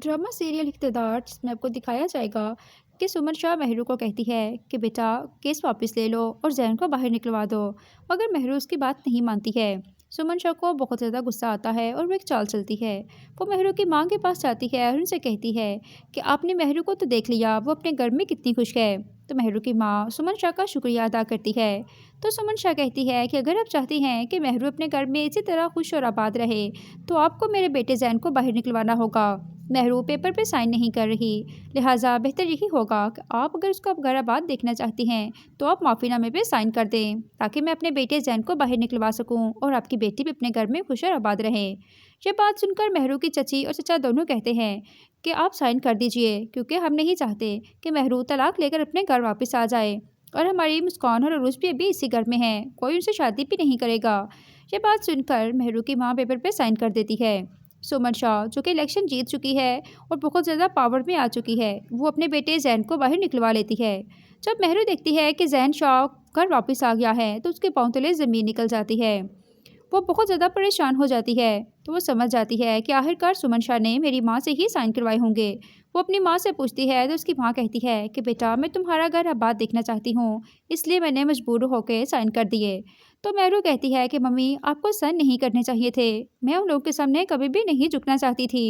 Drama serial इक़्तिदार जिसमें आपको दिखाया जाएगा कि सुमन शाह महरू को कहती है कि बेटा केस वापस ले लो और जैन को बाहर निकलवा दो, मगर महरू उसकी बात नहीं मानती है। सुमन शाह को बहुत ज़्यादा गुस्सा आता है और वो एक चाल चलती है। वो महरू की माँ के पास जाती है और उनसे कहती है कि आपने महरू को तो देख लिया, वो अपने घर में कितनी खुश है। तो महरू की माँ सुमन शाह का शुक्रिया अदा करती है। तो सुमन शाह कहती है कि अगर आप चाहती हैं कि महरू अपने घर में इसी तरह खुश और आबाद रहे, तो आपको मेरे बेटे जैन को बाहर निकलवाना होगा। महरू पेपर पे साइन नहीं कर रही, लिहाजा बेहतर यही होगा कि आप अगर उसको घर आबाद देखना चाहती हैं तो आप माफ़ीनामे पे साइन कर दें, ताकि मैं अपने बेटे जैन को बाहर निकलवा सकूं और आपकी बेटी भी अपने घर में खुश और आबाद रहे। ये बात सुनकर महरू की चची और चचा दोनों कहते हैं कि आप साइन कर दीजिए, क्योंकि हम नहीं चाहते कि महरू तलाक लेकर अपने घर वापस आ जाए और हमारी मुस्कान और अरूज भी अभी इसी घर में है, कोई उनसे शादी भी नहीं करेगा। ये बात सुनकर महरू की माँ पेपर पे साइन कर देती है। सुमन शाह, जो कि इलेक्शन जीत चुकी है और बहुत ज़्यादा पावर में आ चुकी है, वो अपने बेटे जैन को बाहर निकलवा लेती है। जब महरू देखती है कि जैन शाह घर वापस आ गया है, तो उसके पाँव तले ज़मीन निकल जाती है। वो बहुत ज़्यादा परेशान हो जाती है। तो वो समझ जाती है कि आखिरकार सुमन शाह ने मेरी माँ से ही साइन करवाए होंगे। वो अपनी माँ से पूछती है तो उसकी माँ कहती है कि बेटा, मैं तुम्हारा घर आबाद देखना चाहती हूँ, इसलिए मैंने मजबूर होकर साइन कर दिए। तो महरू कहती है कि मम्मी, आपको साइन नहीं करने चाहिए थे, मैं उन लोगों के सामने कभी भी नहीं झुकना चाहती थी।